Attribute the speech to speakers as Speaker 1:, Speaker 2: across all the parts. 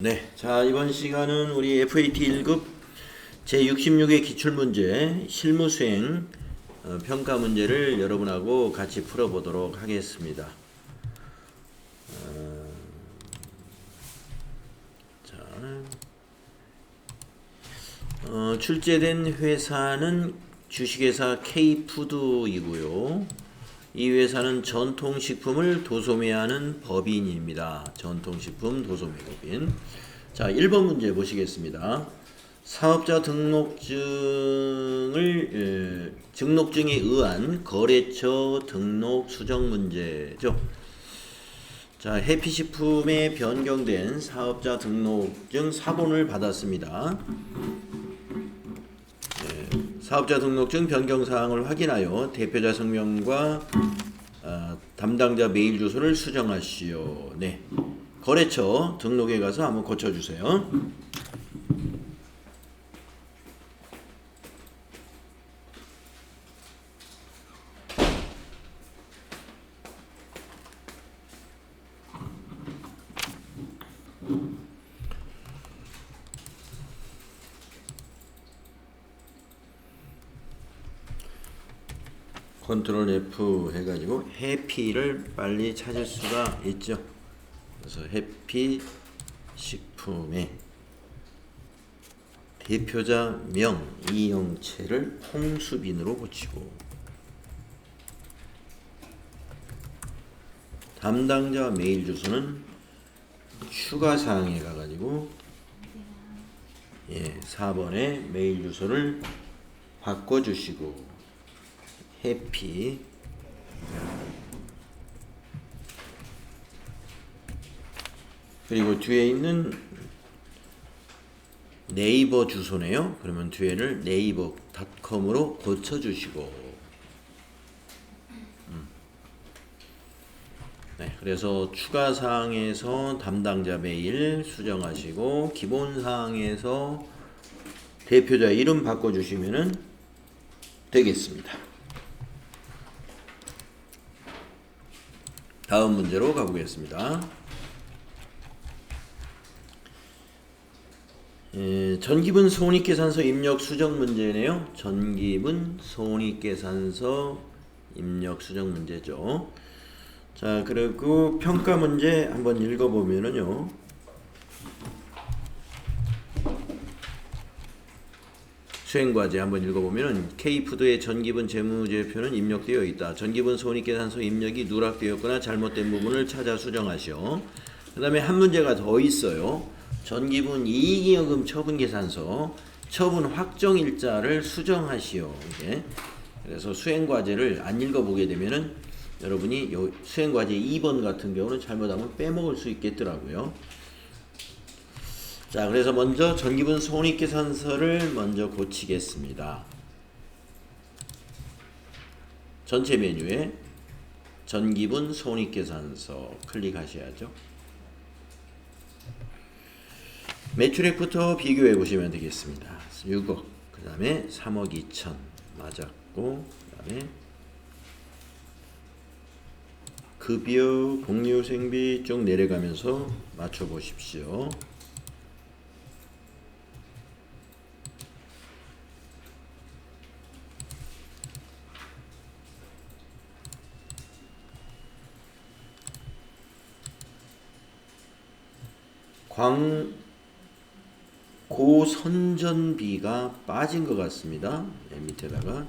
Speaker 1: 네, 자 이번 시간은 우리 FAT 1급 제66의 기출문제 실무수행 평가 문제를 여러분하고 같이 풀어보도록 하겠습니다. 자, 출제된 회사는 주식회사 K푸드이고요. 이 회사는 전통식품을 도소매하는 법인입니다. 전통식품 도소매법인. 자, 1번 문제 보시겠습니다. 사업자 등록증에 의한 거래처 등록 수정 문제죠. 자, 해피식품에 변경된 사업자 등록증 사본을 받았습니다. 사업자 등록증 변경 사항을 확인하여 대표자 성명과 담당자 메일 주소를 수정하시오. 네, 거래처 등록에 가서 한번 고쳐주세요. 컨트롤 F 해가지고 해피를 빨리 찾을 수가 있죠. 그래서 해피 식품의 대표자 명 이영채를 홍수빈으로 고치고 담당자 메일 주소는 추가 사항에 가가지고 4번에 메일 주소를 바꿔주시고 해피 그리고 뒤에 있는 네이버 주소네요. 그러면 뒤에를 네이버닷컴으로 고쳐주시고 네, 그래서 추가 사항에서 담당자 메일 수정하시고 기본 사항에서 대표자 이름 바꿔주시면 되겠습니다. 다음 문제로 가보겠습니다. 전기분 손익계산서 입력 수정 문제네요. 전기분 손익계산서 입력 수정 문제죠. 자, 그리고 평가 문제 한번 읽어보면은요. 수행과제 한번 읽어보면 K푸드의 전기분 재무제표는 입력되어 있다. 전기분 손익계산서 입력이 누락되었거나 잘못된 부분을 찾아 수정하시오. 그 다음에 한 문제가 더 있어요. 전기분 이익잉여금 처분계산서 처분 확정일자를 수정하시오. 이게. 그래서 수행과제를 안 읽어보게 되면은 여러분이 수행과제 2번 같은 경우는 잘못하면 빼먹을 수 있겠더라고요. 자, 그래서 먼저 전기분 손익계산서를 먼저 고치겠습니다. 전체 메뉴에 전기분 손익계산서 클릭하셔야죠. 매출액부터 비교해 보시면 되겠습니다. 6억, 그 다음에 3억 2천 맞았고, 그 다음에 급여, 복리후생비 쭉 내려가면서 맞춰 보십시오. 광고 선전비가 빠진 것 같습니다. 밑에다가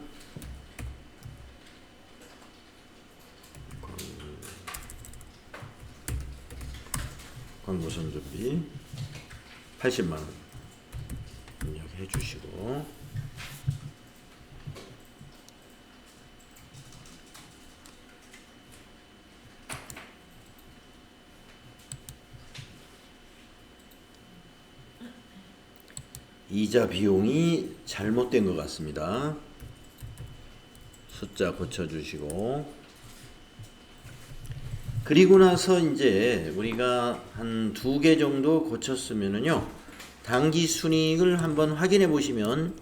Speaker 1: 광고 선전비 80만원 입력해 주시고 이자 비용이 잘못된 것 같습니다. 숫자 고쳐주시고 그리고 나서 이제 우리가 한 2개 정도 고쳤으면은요 당기순이익을 한번 확인해 보시면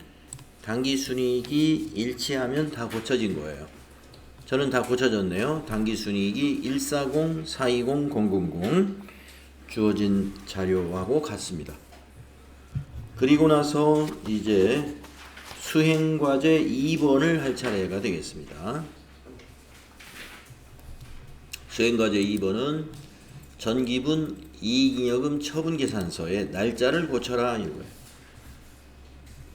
Speaker 1: 당기순이익이 일치하면 다 고쳐진 거예요. 저는 다 고쳐졌네요. 당기순이익이 140, 420, 000 주어진 자료하고 같습니다. 그리고 나서 이제 수행과제 2번을 할 차례가 되겠습니다. 수행과제 2번은 전기분 이익잉여금 처분계산서에 날짜를 고쳐라 이거예요.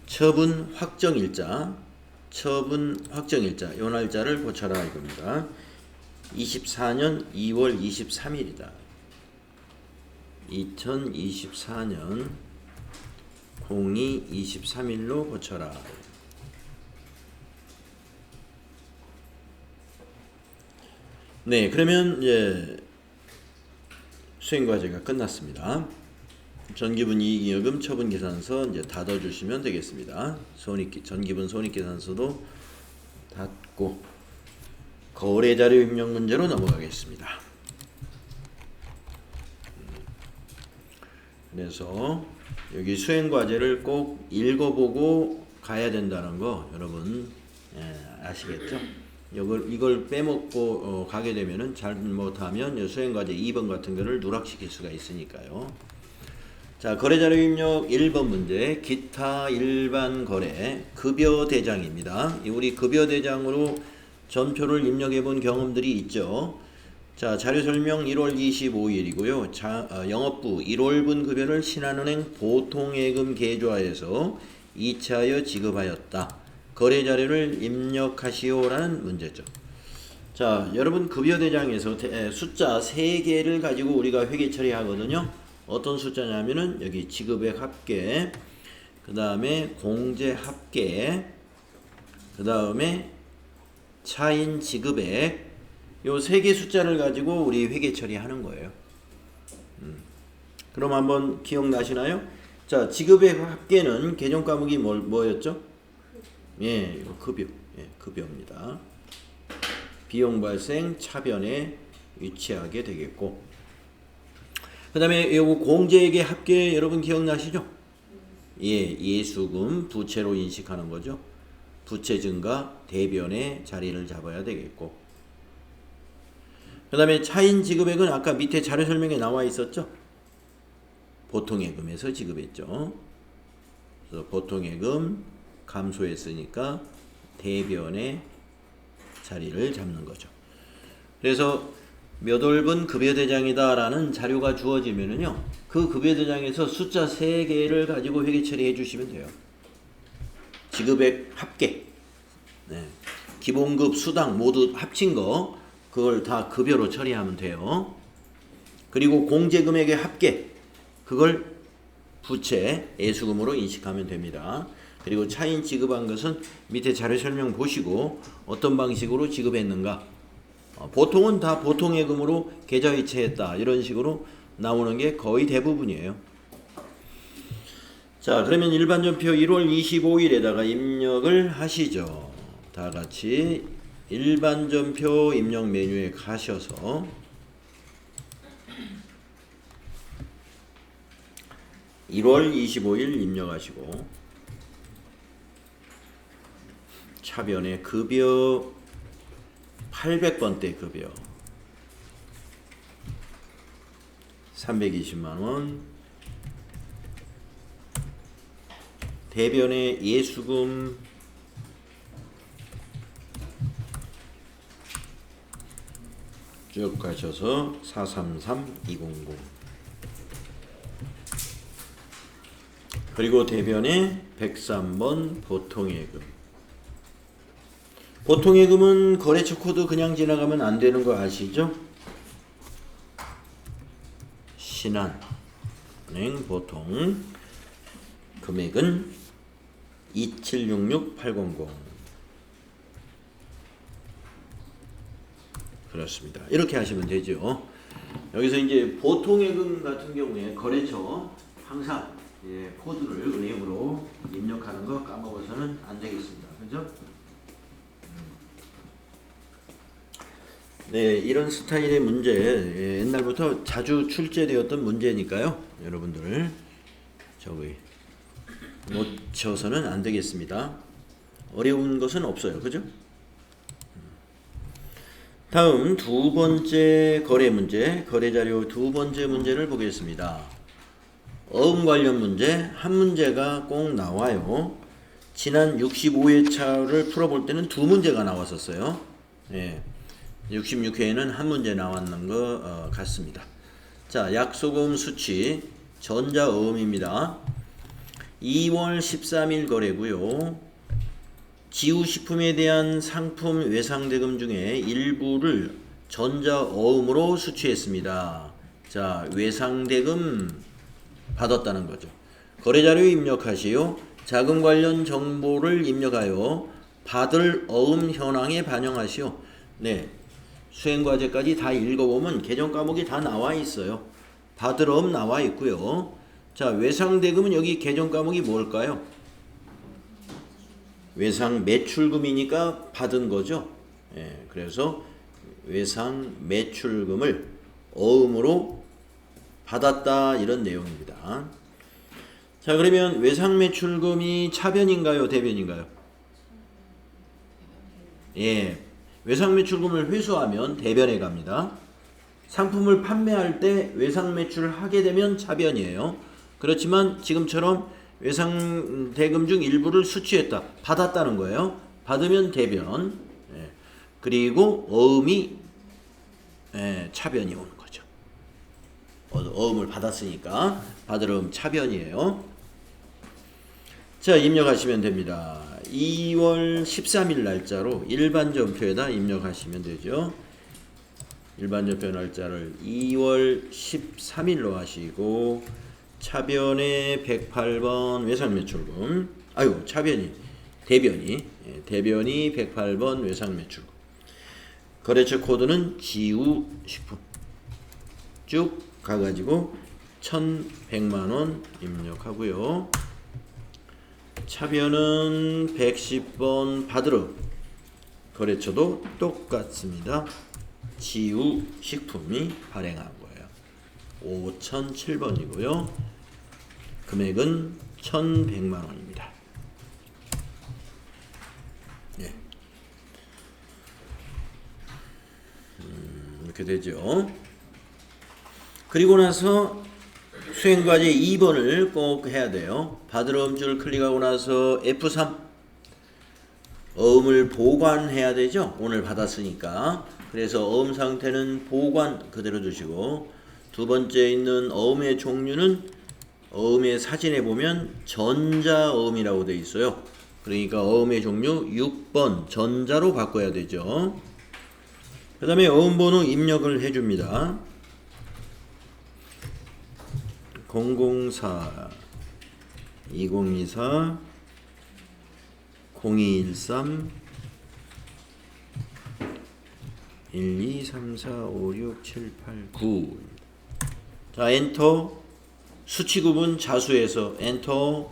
Speaker 1: 처분 확정일자 요 날짜를 고쳐라 이겁니다. 24년 2월 23일이다. 2024년 02-23일로 고쳐라. 네, 그러면 이제 수행과제가 끝났습니다. 전기분 이익잉여금 처분계산서 이제 닫아주시면 되겠습니다. 전기분 손익계산서도 닫고 거래자료 입력 문제로 넘어가겠습니다. 그래서 여기 수행과제를 꼭 읽어보고 가야 된다는 거 여러분 아시겠죠? 이걸 빼먹고 가게 되면은 잘못하면 수행과제 2번 같은 거를 누락시킬 수가 있으니까요. 자, 거래자료 입력 1번 문제, 기타 일반 거래 급여대장입니다. 우리 급여대장으로 전표를 입력해 본 경험들이 있죠. 자, 자료 설명 1월 25일이고요. 영업부 1월분 급여를 신한은행 보통예금 계좌에서 이체하여 지급하였다. 거래 자료를 입력하시오라는 문제죠. 자, 여러분 급여대장에서 숫자 3개를 가지고 우리가 회계 처리하거든요. 어떤 숫자냐면은 여기 지급액 합계, 그 다음에 공제 합계, 그 다음에 차인 지급액, 요 3개 숫자를 가지고 우리 회계 처리하는 거예요. 그럼 한번 기억나시나요? 자, 지급액 합계는 개정 과목이 뭐였죠? 예, 급여. 예, 급여입니다. 비용 발생 차변에 위치하게 되겠고, 그 다음에 요거 공제액의 합계 여러분 기억나시죠? 예, 예수금 부채로 인식하는 거죠. 부채 증가 대변에 자리를 잡아야 되겠고, 그 다음에 차인 지급액은 아까 밑에 자료 설명에 나와 있었죠? 보통예금에서 지급했죠. 그래서 보통예금 감소했으니까 대변에 자리를 잡는 거죠. 그래서 몇 월분 급여대장이다 라는 자료가 주어지면은요, 그 급여대장에서 숫자 3개를 가지고 회계 처리해 주시면 돼요. 지급액 합계, 네. 기본급 수당 모두 합친 거 그걸 다 급여로 처리하면 돼요. 그리고 공제금액의 합계, 그걸 부채 예수금으로 인식하면 됩니다. 그리고 차인 지급한 것은 밑에 자료 설명 보시고 어떤 방식으로 지급했는가, 보통은 다 보통예금으로 계좌이체했다 이런 식으로 나오는 게 거의 대부분이에요. 자, 그러면 일반전표 1월 25일에다가 입력을 하시죠. 다 같이 일반전표 입력 메뉴에 가셔서 1월 25일 입력하시고 차변에 급여 800번대 급여 320만원, 대변에 예수금 쭉 가셔서 433200, 그리고 대변에 103번 보통예금. 보통예금은 거래처 코드 그냥 지나가면 안 되는 거 아시죠? 신한은행 보통 금액은 2766800. 그렇습니다. 이렇게 하시면 되죠. 여기서 이제 보통예금 같은 경우에 거래처 항상 코드를 은행으로 입력하는 거 까먹어서는 안 되겠습니다. 그죠? 네, 이런 스타일의 문제 옛날부터 자주 출제되었던 문제니까요. 여러분들 저기 놓쳐서는 안 되겠습니다. 어려운 것은 없어요. 그죠? 다음 두 번째 거래 문제, 거래 자료 두 번째 문제를 보겠습니다. 어음 관련 문제 한 문제가 꼭 나와요. 지난 65회차를 풀어볼 때는 두 문제가 나왔었어요. 예, 66회에는 한 문제 나왔는 것 같습니다. 자, 약소금 수치 전자어음입니다. 2월 13일 거래고요. 지우식품에 대한 상품 외상대금 중에 일부를 전자어음으로 수취했습니다. 자, 외상대금 받았다는 거죠. 거래자료 입력하시오. 자금 관련 정보를 입력하여 받을 어음 현황에 반영하시오. 네, 수행과제까지 다 읽어보면 개정 과목이 다 나와 있어요. 받을 어음 나와 있고요. 자, 외상대금은 여기 개정 과목이 뭘까요? 외상 매출금이니까 받은 거죠. 예, 그래서 외상 매출금을 어음으로 받았다 이런 내용입니다. 자, 그러면 외상 매출금이 차변인가요, 대변인가요? 예, 외상 매출금을 회수하면 대변에 갑니다. 상품을 판매할 때 외상 매출을 하게 되면 차변이에요. 그렇지만 지금처럼 외상 대금 중 일부를 수취했다, 받았다는 거예요. 받으면 대변. 예. 그리고 어음이 차변이 오는 거죠. 어음을 받았으니까 받을 어음 차변이에요. 자, 입력하시면 됩니다. 2월 13일 날짜로 일반전표에다 입력하시면 되죠. 일반전표 날짜를 2월 13일로 하시고 차변에 108번 외상매출금, 아이고 차변이 대변이 108번 외상매출금, 거래처 코드는 지우식품 쭉 가가지고 1100만원 입력하고요. 차변은 110번 받으러, 거래처도 똑같습니다. 지우식품이 발행한 거예요. 5007번이고요. 금액은 1100만원입니다. 예. 이렇게 되죠. 그리고 나서 수행과제 2번을 꼭 해야 돼요. 받을 어음줄 클릭하고 나서 F3 어음을 보관해야 되죠. 오늘 받았으니까. 그래서 어음 상태는 보관 그대로 두시고, 두 번째 있는 어음의 종류는 어음의 사진에 보면 전자어음이라고 되어 있어요. 그러니까 어음의 종류 6번 전자로 바꿔야 되죠. 그 다음에 어음번호 입력을 해줍니다. 004 2024 0213 123456789. 자, 엔터. 수치구분 자수해서 엔터.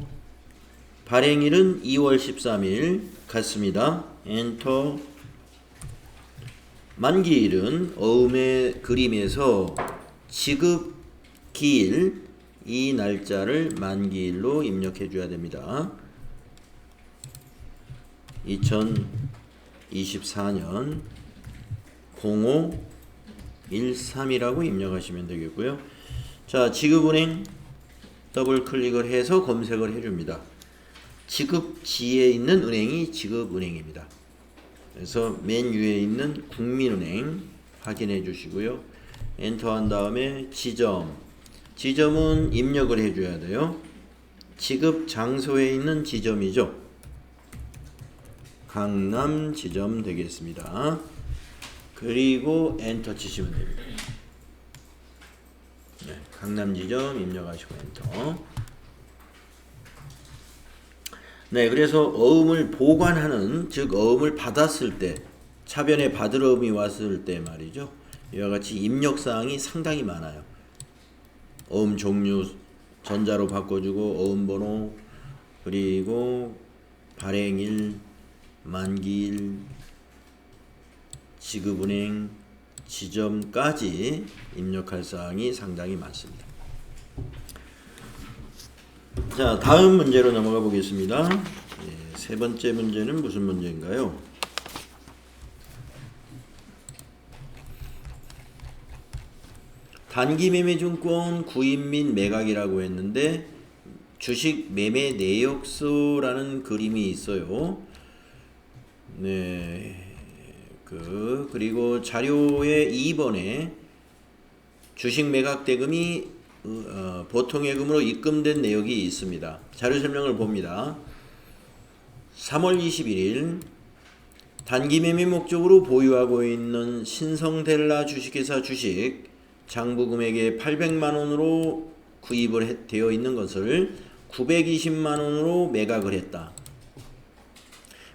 Speaker 1: 발행일은 2월 13일 같습니다. 엔터. 만기일은 어음의 그림에서 지급기일 이 날짜를 만기일로 입력해 줘야 됩니다. 2024년 0513이라고 입력하시면 되겠고요. 자, 지급은행 더블 클릭을 해서 검색을 해줍니다. 지급지에 있는 은행이 지급은행입니다. 그래서 맨 위에 있는 국민은행 확인해 주시고요. 엔터한 다음에 지점은 입력을 해줘야 돼요. 지급 장소에 있는 지점이죠. 강남 지점 되겠습니다. 그리고 엔터 치시면 됩니다. 네, 강남 지점 입력하시고 엔터. 네, 그래서 어음을 보관하는, 즉 어음을 받았을 때, 차변에 받을 어음이 왔을 때 말이죠. 이와 같이 입력사항이 상당히 많아요. 어음 종류 전자로 바꿔주고, 어음 번호, 그리고 발행일, 만기일, 지급은행, 지점까지 입력할 사항이 상당히 많습니다. 자, 다음 문제로 넘어가 보겠습니다. 세 번째 문제는 무슨 문제인가요? 단기매매증권 구입 및 매각이라고 했는데 주식 매매 내역서라는 그림이 있어요. 네. 그리고 자료의 2번에 주식 매각 대금이 보통예금으로 입금된 내역이 있습니다. 자료 설명을 봅니다. 3월 21일 단기 매매 목적으로 보유하고 있는 신성델라 주식회사 주식 장부 금액의 800만 원으로 구입을 되어 있는 것을 920만 원으로 매각을 했다.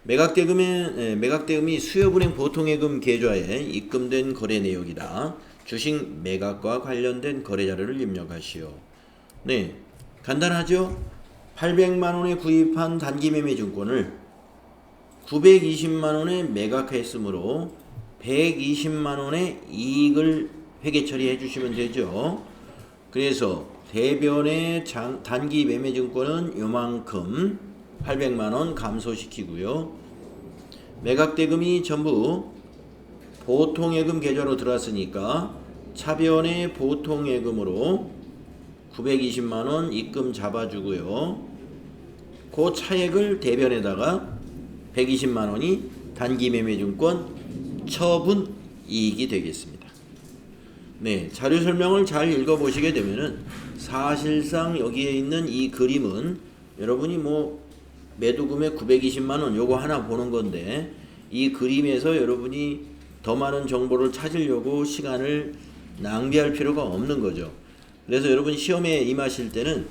Speaker 1: 매각 대금이 수협은행 보통예금 계좌에 입금된 거래 내역이다. 주식 매각과 관련된 거래 자료를 입력하시오. 네, 간단하죠? 800만 원에 구입한 단기 매매 증권을 920만 원에 매각했으므로 120만 원의 이익을 회계 처리해 주시면 되죠. 그래서 대변의 단기 매매 증권은 요만큼 800만 원 감소시키고요. 매각 대금이 전부 보통예금 계좌로 들어왔으니까 차변의 보통예금으로 920만 원 입금 잡아주고요. 그 차액을 대변에다가 120만 원이 단기 매매 증권 처분 이익이 되겠습니다. 네, 자료 설명을 잘 읽어보시게 되면은 사실상 여기에 있는 이 그림은 여러분이 매도 금액 920만 원 요거 하나 보는 건데 이 그림에서 여러분이 더 많은 정보를 찾으려고 시간을 낭비할 필요가 없는 거죠. 그래서 여러분 시험에 임하실 때는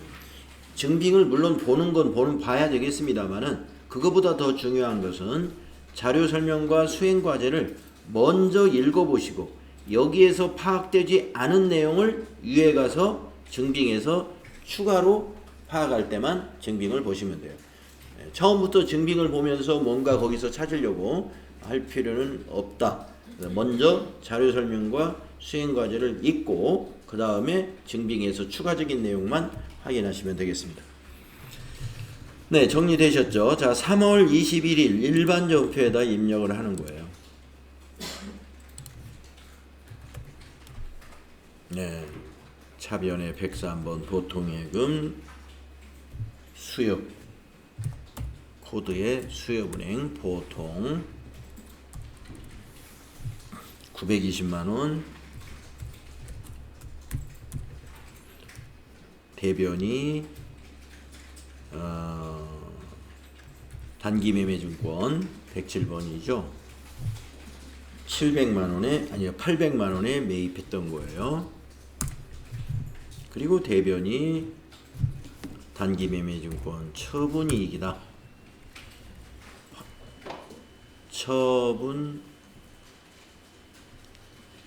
Speaker 1: 증빙을 물론 보는 건 봐야 되겠습니다만은 그거보다 더 중요한 것은 자료 설명과 수행 과제를 먼저 읽어보시고 여기에서 파악되지 않은 내용을 위에 가서 증빙해서 추가로 파악할 때만 증빙을 보시면 돼요. 처음부터 증빙을 보면서 뭔가 거기서 찾으려고 할 필요는 없다. 먼저 자료 설명과 수행 과제를 읽고 그 다음에 증빙해서 추가적인 내용만 확인하시면 되겠습니다. 네, 정리되셨죠? 자, 3월 21일 일반 전표에다 입력을 하는 거예요. 네, 차변의 103번 보통예금 수협 코드의 수협은행 보통 920만 원 대변이 단기매매증권 107번이죠. 700만원에 아니요 800만원에 매입했던 거예요. 그리고 대변이 단기매매증권 처분이익이다. 처분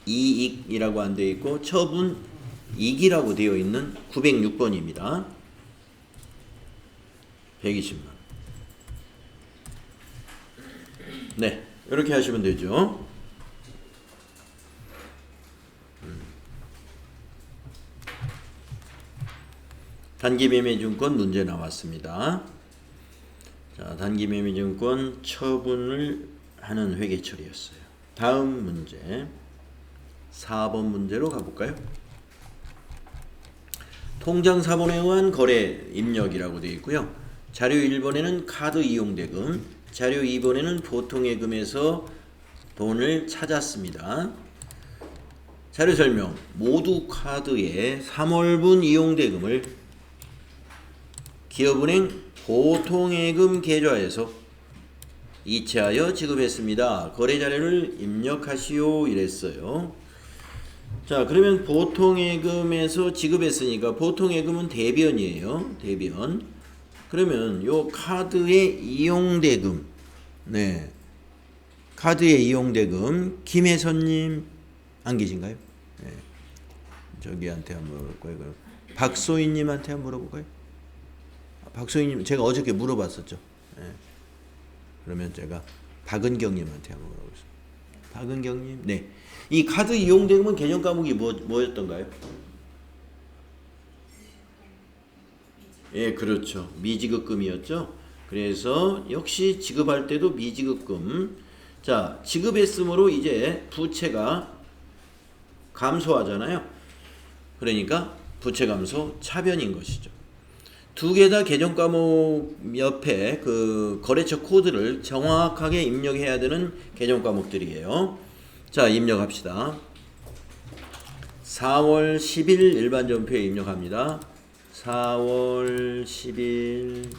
Speaker 1: 이익이라고 안 되어 있고 처분 이익이라고 되어 있는 906번입니다. 120만. 네, 이렇게 하시면 되죠. 단기매매증권 문제 나왔습니다. 자, 단기매매증권 처분을 하는 회계 처리였어요. 다음 문제 4번 문제로 가볼까요? 통장 사본에 의한 거래 입력이라고 되어 있고요. 자료 1번에는 카드 이용대금, 자료 2번에는 보통예금에서 돈을 찾았습니다. 자료 설명, 모두 카드의 3월분 이용대금을 기업은행 보통예금 계좌에서 이체하여 지급했습니다. 거래 자료를 입력하시오 이랬어요. 자, 그러면 보통예금에서 지급했으니까 보통예금은 대변이에요. 대변. 그러면 요 카드의 이용대금, 네, 카드의 이용대금 김혜선님 안 계신가요? 네. 저기한테 한번 물어볼까요? 박소희님한테 한번 물어볼까요? 박소희님 제가 어저께 물어봤었죠. 네. 그러면 제가 박은경님한테 한번 물어보겠습니다. 박은경님, 네. 이 카드 이용대금은 개정 과목이 뭐였던가요? 예, 그렇죠. 미지급금이었죠. 그래서 역시 지급할 때도 미지급금. 자, 지급했으므로 이제 부채가 감소하잖아요. 그러니까 부채감소 차변인 것이죠. 두 개 다 계정 과목 옆에 그 거래처 코드를 정확하게 입력해야 되는 계정 과목들이에요. 자, 입력합시다. 4월 10일 일반 전표에 입력합니다. 4월 10일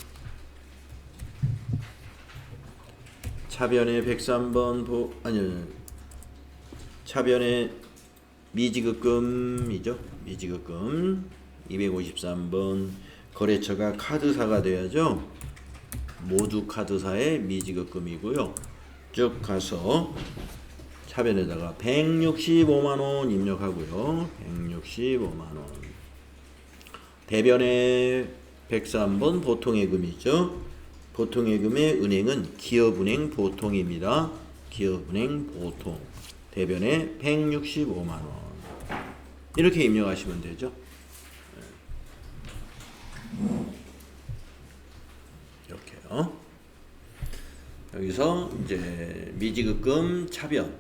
Speaker 1: 차변에 103번 차변에 미지급금이죠. 미지급금 253번 거래처가 카드사가 돼야죠. 모두 카드사의 미지급금이고요. 쭉 가서 차변에다가 165만원 입력하고요. 165만원. 대변에 103번 보통예금이죠. 보통예금의 은행은 기업은행 보통입니다. 기업은행 보통. 대변에 165만원. 이렇게 입력하시면 되죠. 이렇게요. 여기서 이제 미지급금 차변,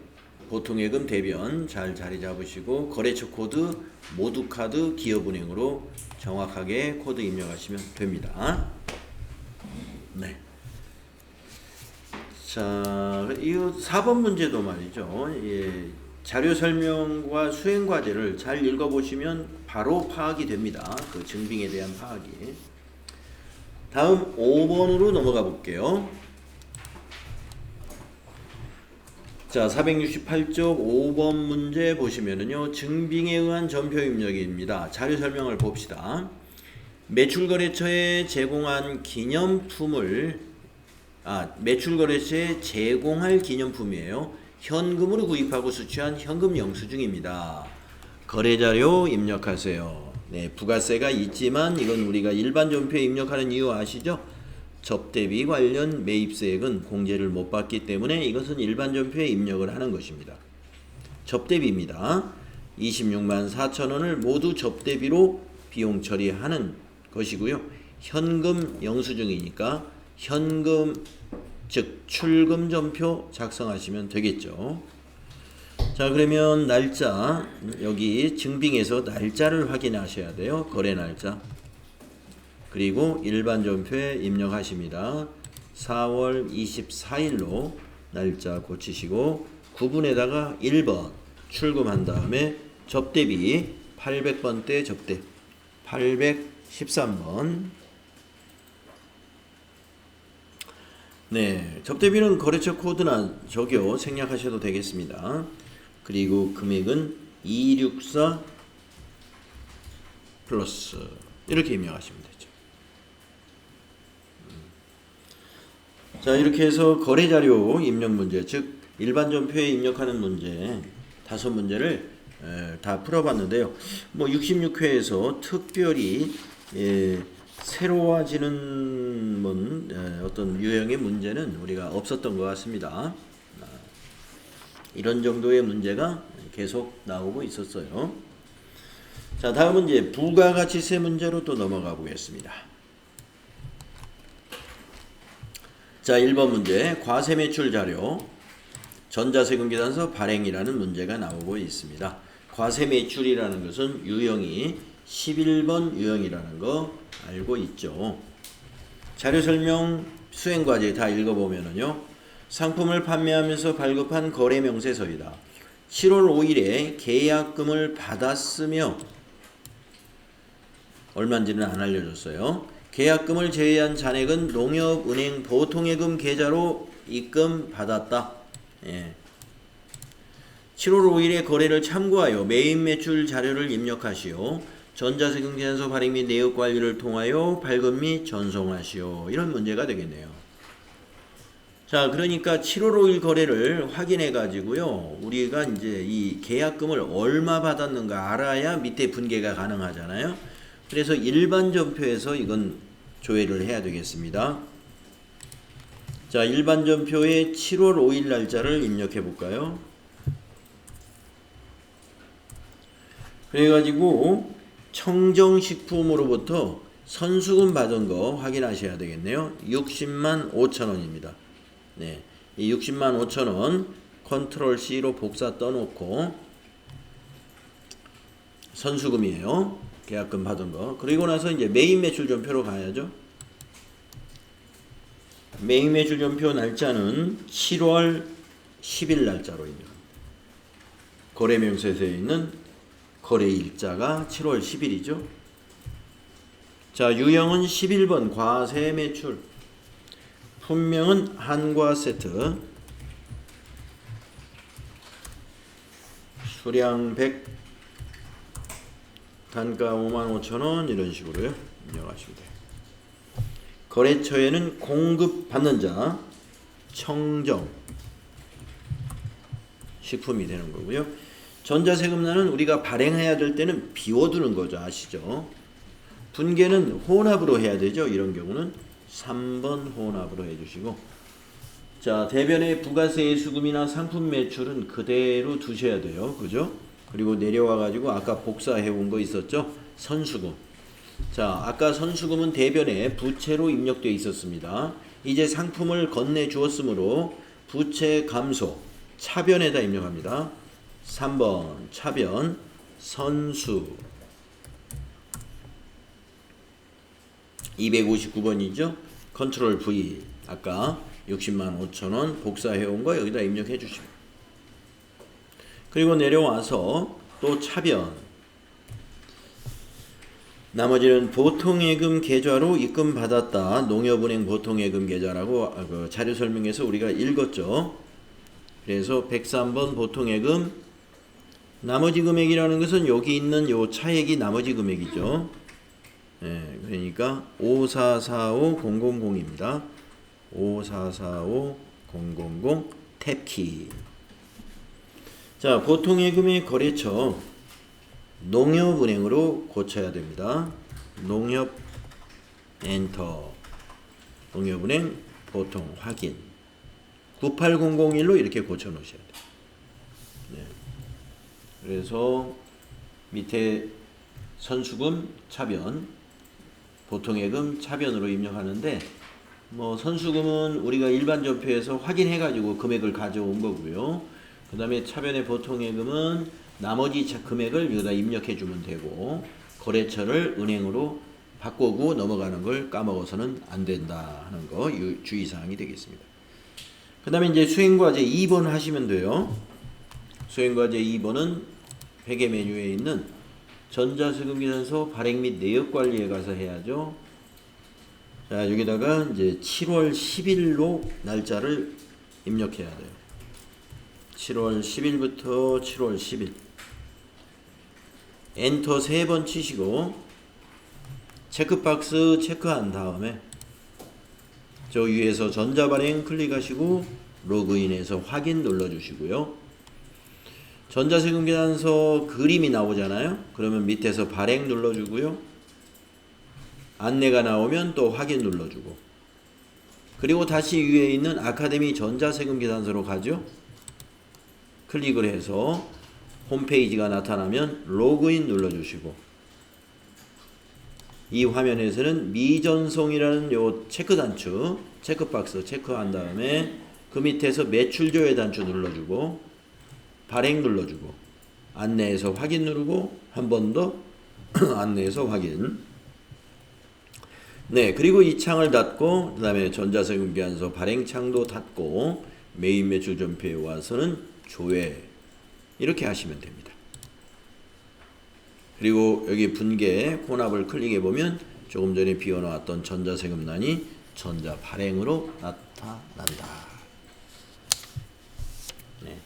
Speaker 1: 보통예금 대변 잘 자리 잡으시고 거래처 코드 모두카드 기업은행으로 정확하게 코드 입력하시면 됩니다. 네. 자, 이 4번 문제도 말이죠. 예, 자료 설명과 수행 과제를 잘 읽어보시면 바로 파악이 됩니다. 그 증빙에 대한 파악이. 다음 5번으로 넘어가 볼게요. 자, 468쪽 5번 문제 보시면은요, 증빙에 의한 전표 입력입니다. 자료 설명을 봅시다. 매출거래처에 제공한 기념품을, 매출거래처에 제공할 기념품이에요. 현금으로 구입하고 수취한 현금 영수증입니다. 거래자료 입력하세요. 네, 부가세가 있지만 이건 우리가 일반 전표에 입력하는 이유 아시죠? 접대비 관련 매입세액은 공제를 못 받기 때문에 이것은 일반 전표에 입력을 하는 것입니다. 접대비입니다. 26만 4천원을 모두 접대비로 비용 처리하는 것이고요. 현금 영수증이니까 현금, 즉 출금 전표 작성하시면 되겠죠. 자, 그러면 날짜, 여기 증빙에서 날짜를 확인하셔야 돼요. 거래 날짜. 그리고 일반 전표에 입력하십니다. 4월 24일로 날짜 고치시고 9분에다가 1번 출금한 다음에 접대비 800번대 접대 813번. 네, 접대비는 거래처 코드나 저기요 생략하셔도 되겠습니다. 그리고 금액은 264 플러스 이렇게 입력하시면 되죠. 자, 이렇게 해서 거래자료 입력 문제, 즉 일반 전표에 입력하는 문제 5문제를 다 풀어봤는데요. 뭐 66회에서 특별히 새로워지는 어떤 유형의 문제는 우리가 없었던 것 같습니다. 이런 정도의 문제가 계속 나오고 있었어요. 자, 다음은 이제 부가가치세 문제로 또 넘어가 보겠습니다. 자, 1번 문제 과세매출 자료 전자세금계산서 발행이라는 문제가 나오고 있습니다. 과세매출이라는 것은 유형이 11번 유형이라는 거 알고 있죠. 자료설명 수행과제 다 읽어보면은요, 상품을 판매하면서 발급한 거래명세서이다. 7월 5일에 계약금을 받았으며 얼마인지는 안 알려줬어요. 계약금을 제외한 잔액은 농협은행 보통예금 계좌로 입금받았다. 예. 7월 5일에 거래를 참고하여 매입매출 자료를 입력하시오. 전자세금계산서 발행 및 내역관리를 통하여 발급 및 전송하시오. 이런 문제가 되겠네요. 자, 그러니까 7월 5일 거래를 확인해 가지고요, 우리가 이제 이 계약금을 얼마 받았는가 알아야 밑에 분계가 가능하잖아요. 그래서 일반 전표에서 이건 조회를 해야 되겠습니다. 자, 일반 전표에 7월 5일 날짜를 입력해 볼까요? 그래가지고 청정식품으로부터 선수금 받은 거 확인하셔야 되겠네요. 60만 5천원입니다. 네, 이 60만 5천원 컨트롤 C로 복사 떠놓고 선수금이에요. 계약금 받은 거. 그리고 나서 이제 메인 매출 전표로 가야죠. 메인 매출 전표 날짜는 7월 10일 날짜로 입력합니다. 거래명세서에 있는 거래일자가 7월 10일이죠. 자, 유형은 11번 과세 매출. 품명은 한과 세트. 수량 100, 단가 55,000원 이런 식으로요. 입력하시면 돼요. 거래처에는 공급받는 자, 청정, 식품이 되는 거고요. 전자세금란은 우리가 발행해야 될 때는 비워두는 거죠. 아시죠? 분계는 혼합으로 해야 되죠. 이런 경우는 3번 혼합으로 해주시고, 자, 대변의 부가세 수금이나 상품 매출은 그대로 두셔야 돼요. 그죠? 그리고 내려와 가지고 아까 복사해 온 거 있었죠? 선수금. 자, 아까 선수금은 대변에 부채로 입력되어 있었습니다. 이제 상품을 건네 주었으므로 부채 감소, 차변에다 입력합니다. 3번 차변 선수 259번이죠. 컨트롤 V 아까 605,000원 복사해온 거 여기다 입력해 주시고, 그리고 내려와서 또 차변, 나머지는 보통예금 계좌로 입금받았다. 농협은행 보통예금 계좌라고 그 자료 설명에서 우리가 읽었죠. 그래서 103번 보통예금 나머지 금액이라는 것은 여기 있는 요 차액이 나머지 금액이죠. 예, 그러니까 5445000입니다. 5445000 탭키. 자, 보통예금의 거래처 농협은행으로 고쳐야 됩니다. 농협 엔터. 농협은행 보통 확인. 98001로 이렇게 고쳐 놓으셔야 돼요. 네. 그래서 밑에 선수금 차변, 보통예금 차변으로 입력하는데, 뭐 선수금은 우리가 일반 전표에서 확인해 가지고 금액을 가져온 거고요. 그 다음에 차변의 보통예금은 나머지 금액을 여기다 입력해 주면 되고, 거래처를 은행으로 바꾸고 넘어가는 걸 까먹어서는 안 된다 하는 거 주의사항이 되겠습니다. 그 다음에 이제 수행과제 2번 하시면 돼요. 수행과제 2번은 회계 메뉴에 있는 전자세금계산서 발행 및 내역관리에 가서 해야죠. 자, 여기다가 이제 7월 10일로 날짜를 입력해야 돼요. 7월 10일부터 7월 10일. 엔터 3번 치시고 체크박스 체크한 다음에 저 위에서 전자발행 클릭하시고 로그인해서 확인 눌러주시고요. 전자세금계산서 그림이 나오잖아요. 그러면 밑에서 발행 눌러주고요. 안내가 나오면 또 확인 눌러주고, 그리고 다시 위에 있는 아카데미 전자세금계산서로 가죠. 클릭을 해서 홈페이지가 나타나면 로그인 눌러주시고, 이 화면에서는 미전송이라는 요 체크 단추, 체크박스 체크한 다음에 그 밑에서 매출조회 단추 눌러주고, 발행 눌러주고, 안내해서 확인 누르고, 한 번 더 안내해서 확인. 네, 그리고 이 창을 닫고, 그 다음에 전자세금계산서 발행 창도 닫고, 메인 매출 전표에 와서는 조회. 이렇게 하시면 됩니다. 그리고 여기 분계 혼합을 클릭해 보면 조금 전에 비워놓았던 전자세금란이 전자 발행으로 나타난다. 네.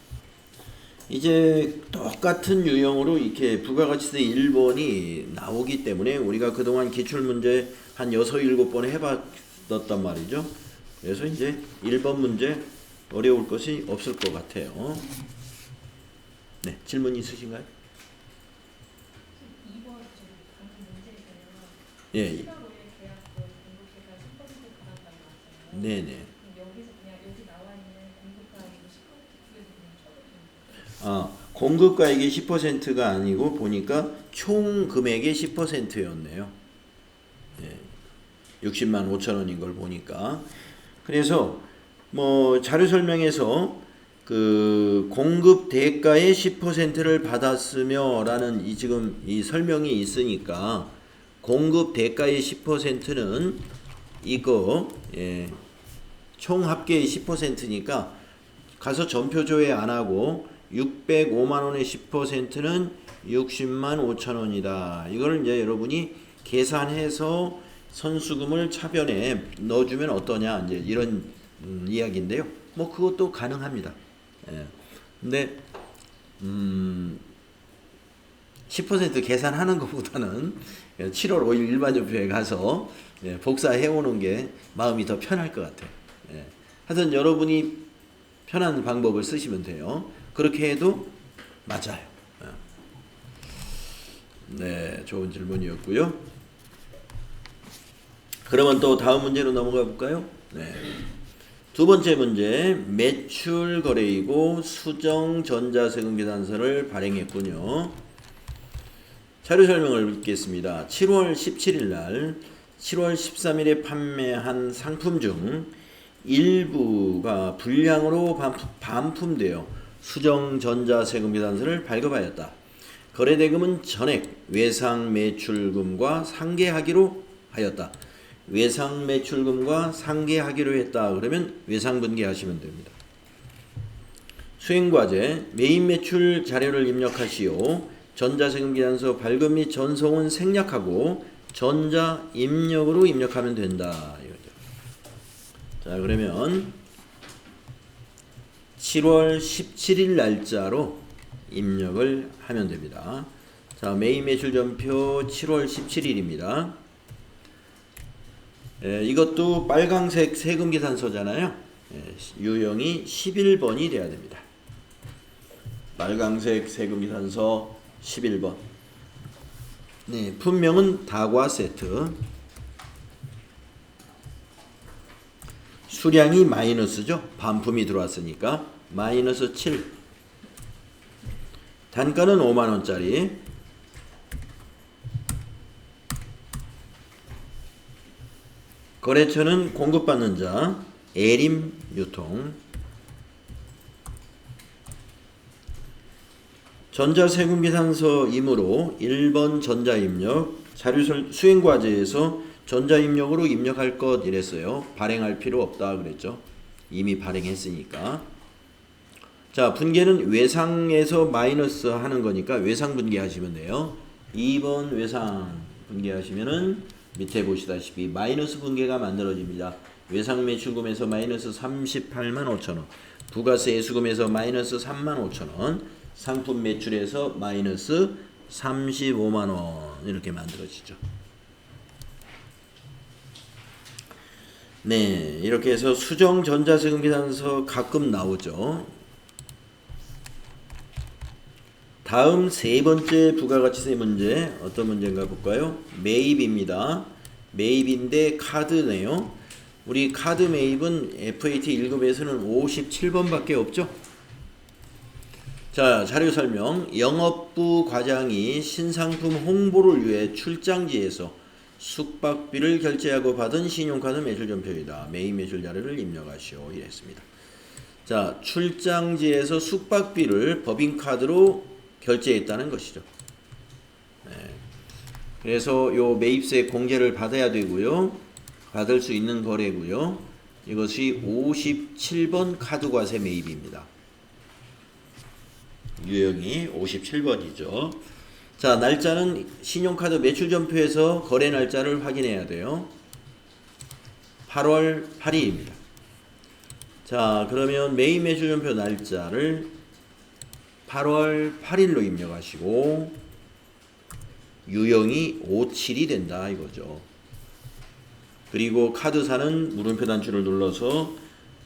Speaker 1: 이제 똑같은 유형으로 이렇게 부가가치세 1번이 나오기 때문에 우리가 그동안 기출문제 한 6, 7번 해봤단 말이죠. 그래서 이제 1번 문제 어려울 것이 없을 것 같아요. 네, 질문 있으신가요?
Speaker 2: 2번 방금 문제에서요.
Speaker 1: 예.
Speaker 2: 7월 5일 계약금 공급계가 10% 받았다고 나왔잖아요.
Speaker 1: 네네.
Speaker 2: 여기서 그냥 여기 나와 있는 공급가액이 10% 그냥
Speaker 1: 아, 공급가액이 10%가 아니고 보니까 총 금액의 10%였네요. 예. 605,000원인 걸 보니까. 그래서 뭐 자료 설명에서 그 공급 대가의 10%를 받았으며라는 지금 이 설명이 있으니까 공급 대가의 10%는 이거 총 합계의 10%니까 가서 전표 조회 안 하고 605만 원의 10%는 60만 5천 원이다. 이걸 이제 여러분이 계산해서 선수금을 차변에 넣어주면 어떠냐 이제 이런 이야기인데요. 뭐 그것도 가능합니다. 근데 10% 계산하는 것보다는 7월 5일 일반전표에 가서 복사해 오는 게 마음이 더 편할 것 같아요. 하여튼 여러분이 편한 방법을 쓰시면 돼요. 그렇게 해도 맞아요. 네, 좋은 질문이었고요. 그러면 또 다음 문제로 넘어가 볼까요? 네. 두 번째 문제, 매출 거래이고 수정 전자세금 계산서를 발행했군요. 자료 설명을 읽겠습니다. 7월 17일 날 7월 13일에 판매한 상품 중 일부가 불량으로 반품되어 수정 전자세금 계산서를 발급하였다. 거래대금은 전액 외상 매출금과 상계하기로 하였다. 외상 매출금과 상계하기로 했다. 그러면 외상 분계하시면 됩니다. 수행과제 메인 매출 자료를 입력하시오. 전자세금 계산서 발급 및 전송은 생략하고 전자 입력으로 입력하면 된다. 이거죠. 자, 그러면 7월 17일 날짜로 입력을 하면 됩니다. 자, 메인 매출 전표 7월 17일입니다. 이것도 빨강색 세금 계산서잖아요. 유형이 11번이 돼야 됩니다. 빨강색 세금 계산서 11번. 네, 품명은 다과 세트. 수량이 마이너스죠. 반품이 들어왔으니까 마이너스 7. 단가는 5만원짜리. 거래처는 공급받는 자 에림 유통. 전자세금 계산서이므로 1번 전자입력. 자료 수행과제에서 전자입력으로 입력할 것 이랬어요. 발행할 필요 없다 그랬죠. 이미 발행했으니까. 자, 분계는 외상에서 마이너스 하는 거니까 외상 분계하시면 돼요. 2번 외상 분계하시면은 밑에 보시다시피 마이너스 분계가 만들어집니다. 외상 매출금에서 마이너스 38만 5천원, 부가세 수금에서 마이너스 3만 5천원, 상품 매출에서 마이너스 35만원 이렇게 만들어지죠. 네, 이렇게 해서 수정 전자세금 계산서 가끔 나오죠. 다음 세 번째 부가가치세 문제 어떤 문제인가 볼까요? 매입입니다. 매입인데 카드네요. 우리 카드 매입은 FAT 1급에서는 57번밖에 없죠. 자, 자료 설명. 영업부 과장이 신상품 홍보를 위해 출장지에서 숙박비를 결제하고 받은 신용카드 매출전표이다. 매입 매출 자료를 입력하시오. 이랬습니다. 자, 출장지에서 숙박비를 법인카드로 결제했다는 것이죠. 네. 그래서 요 매입세 공제를 받아야 되고요. 받을 수 있는 거래고요. 이것이 57번 카드과세 매입입니다. 유형이 57번이죠. 자, 날짜는 신용카드 매출전표에서 거래 날짜를 확인해야 돼요. 8월 8일입니다. 자, 그러면 매입 매출전표 날짜를 8월 8일로 입력하시고 유형이 57이 된다 이거죠. 그리고 카드사는 물음표 단추를 눌러서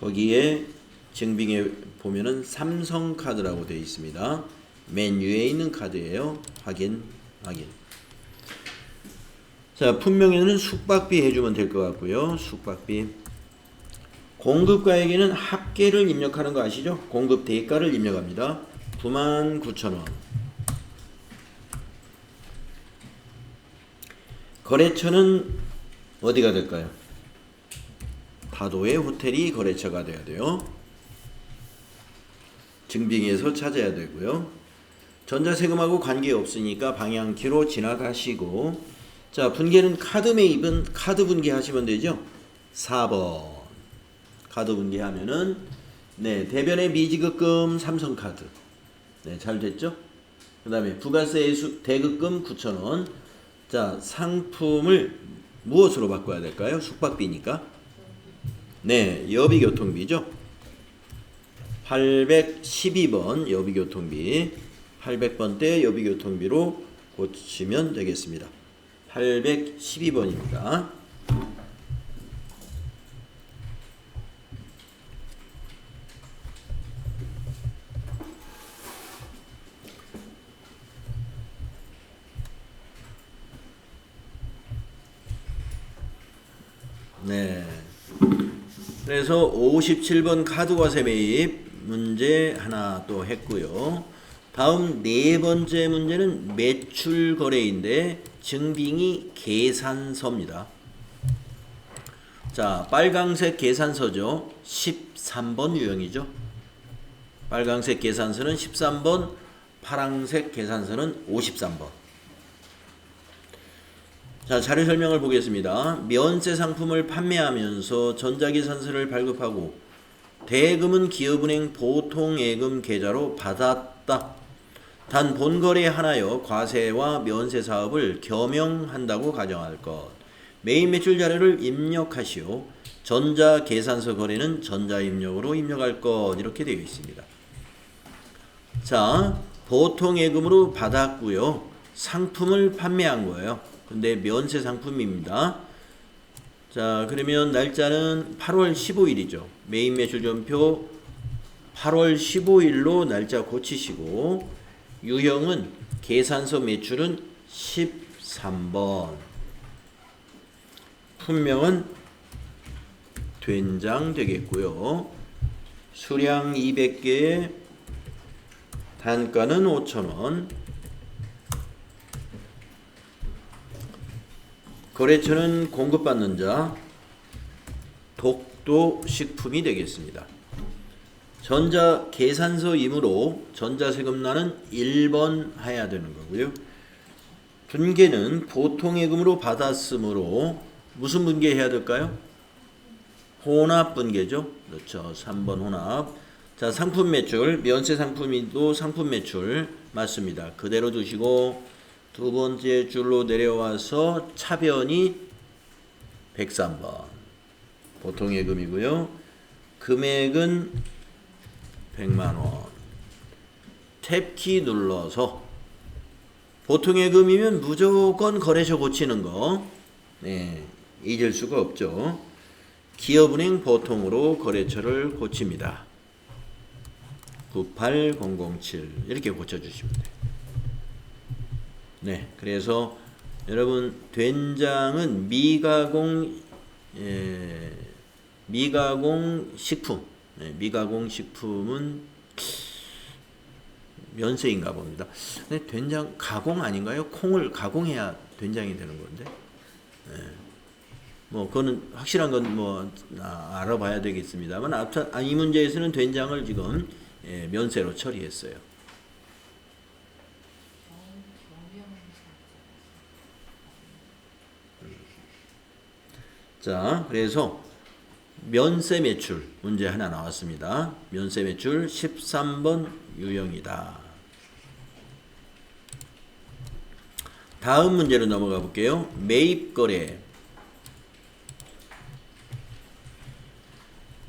Speaker 1: 거기에 증빙에 보면은 삼성카드라고 되어 있습니다. 맨 위에 있는 카드예요. 확인. 자, 품명에는 숙박비 해주면 될 것 같고요. 숙박비. 공급가액에는 합계를 입력하는 거 아시죠? 공급 대가를 입력합니다. 99,000원. 거래처는 어디가 될까요? 다도의 호텔이 거래처가 돼야 돼요. 증빙해서 찾아야 되고요. 전자세금하고 관계없으니까 방향키로 지나가시고, 자, 분계는 카드 매입은 카드 분계하시면 되죠. 4번 카드 분계하면은 네, 대변의 미지급금 삼성카드. 네, 잘 됐죠? 그 다음에 부가세 대급금 9,000원. 자, 상품을 무엇으로 바꿔야 될까요? 숙박비니까. 네, 여비교통비죠. 812번 여비교통비. 800번대 여비교통비로 고치면 되겠습니다. 812번입니다. 네. 그래서 57번 카드과세 매입 문제 하나 또 했고요. 다음 네 번째 문제는 매출 거래인데 증빙이 계산서입니다. 자, 빨강색 계산서죠. 13번 유형이죠. 빨강색 계산서는 13번, 파랑색 계산서는 53번. 자, 자료 설명을 보겠습니다. 면세 상품을 판매하면서 전자계산서를 발급하고 대금은 기업은행 보통예금 계좌로 받았다. 단 본거래에 한하여 과세와 면세 사업을 겸용한다고 가정할 것. 매입 매출 자료를 입력하시오. 전자계산서 거래는 전자입력으로 입력할 것. 이렇게 되어 있습니다. 자, 보통예금으로 받았고요. 상품을 판매한 거예요. 근데 면세 상품입니다. 자, 그러면 날짜는 8월 15일이죠. 매입 매출 전표 8월 15일로 날짜 고치시고, 유형은 계산서 매출은 13번. 품명은 된장 되겠고요. 수량 200개, 단가는 5,000원. 거래처는 공급받는 자, 독도식품이 되겠습니다. 전자계산서이므로 전자세금란은 1번 해야 되는 거고요. 분계는 보통예금으로 받았으므로 무슨 분계해야 될까요? 혼합분계죠. 그렇죠. 3번 혼합. 자, 상품 매출, 면세 상품이도 상품 매출 맞습니다. 그대로 두시고 두 번째 줄로 내려와서 차변이 103번. 보통예금이고요. 금액은 100만원. 탭키 눌러서 보통예금이면 무조건 거래처 고치는 거. 네, 잊을 수가 없죠. 기업은행 보통으로 거래처를 고칩니다. 98007 이렇게 고쳐주시면 돼요. 네, 그래서 여러분 된장은 미가공 식품. 네, 미가공 식품은 면세인가 봅니다. 근데 된장 가공 아닌가요? 콩을 가공해야 된장이 되는 건데. 네. 뭐 그거는 확실한 건 뭐 알아봐야 되겠습니다만, 이 문제에서는 된장을 지금 면세로 처리했어요. 자, 그래서 면세 매출 문제 하나 나왔습니다. 면세 매출 13번 유형이다. 다음 문제로 넘어가 볼게요. 매입 거래.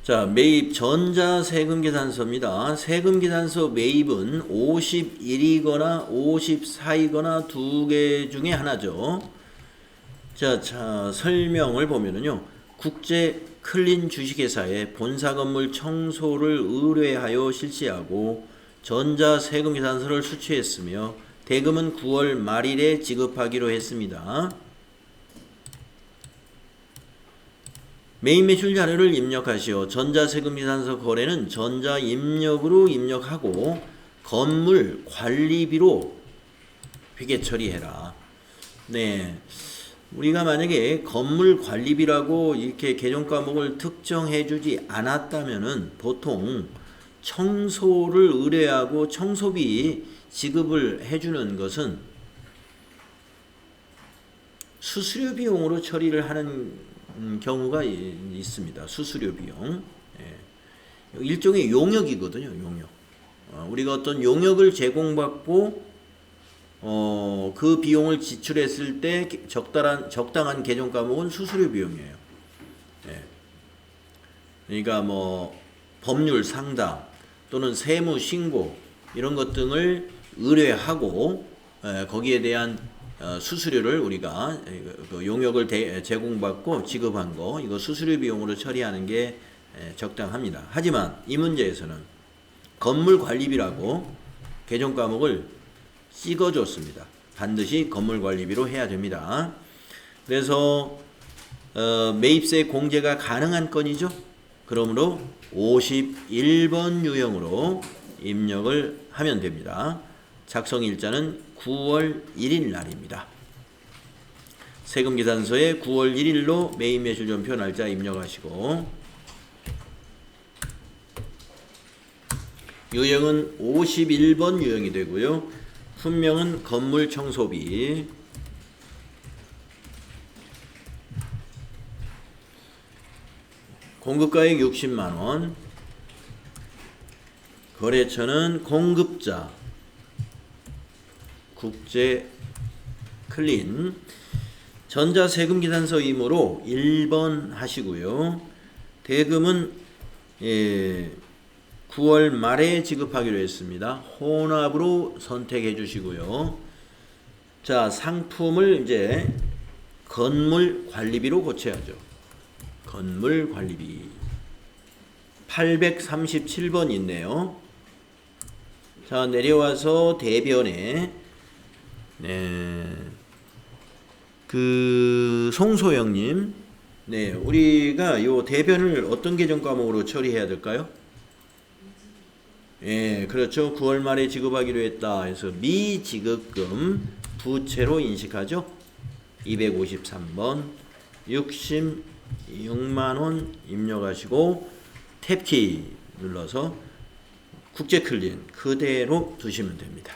Speaker 1: 자, 매입 전자세금계산서입니다. 세금계산서 매입은 51이거나 54이거나 두 개 중에 하나죠. 자, 설명을 보면은요. 국제 클린 주식회사에 본사 건물 청소를 의뢰하여 실시하고 전자세금계산서를 수취했으며 대금은 9월 말일에 지급하기로 했습니다. 매입 매출 자료를 입력하시오. 전자세금계산서 거래는 전자입력으로 입력하고 건물 관리비로 회계 처리해라. 네. 우리가 만약에 건물 관리비라고 이렇게 계정 과목을 특정해 주지 않았다면은 보통 청소를 의뢰하고 청소비 지급을 해주는 것은 수수료 비용으로 처리를 하는 경우가 있습니다. 수수료 비용. 예. 일종의 용역이거든요. 용역. 우리가 어떤 용역을 제공받고 그 비용을 지출했을 때 적당한 개정 과목은 수수료 비용이에요. 예. 그러니까 뭐 법률 상담 또는 세무 신고 이런 것 등을 의뢰하고 거기에 대한 수수료를 우리가 그 용역을 제공받고 지급한 거 이거 수수료 비용으로 처리하는 게 적당합니다. 하지만 이 문제에서는 건물 관리비라고 개정 과목을 찍어줬습니다. 반드시 건물 관리비로 해야 됩니다. 그래서 매입세 공제가 가능한 건이죠. 그러므로 51번 유형으로 입력을 하면 됩니다. 작성일자는 9월 1일 날입니다. 세금계산서에 9월 1일로 매입매출전표 날짜 입력하시고 유형은 51번 유형이 되고요. 품명은 건물청소비, 공급가액 60만원, 거래처는 공급자, 국제 클린, 전자세금계산서이므로 1번 하시고요. 대금은 9월 말에 지급하기로 했습니다. 혼합으로 선택해 주시고요. 자, 상품을 이제 건물 관리비로 고쳐야죠. 건물 관리비 837번 있네요. 자, 내려와서 대변에 송소영님, 우리가 요 대변을 어떤 개정 과목으로 처리해야 될까요? 예, 그렇죠. 9월 말에 지급하기로 했다 해서 미지급금 부채로 인식하죠. 253번 66만원 입력하시고 탭키 눌러서 국제클린 그대로 두시면 됩니다.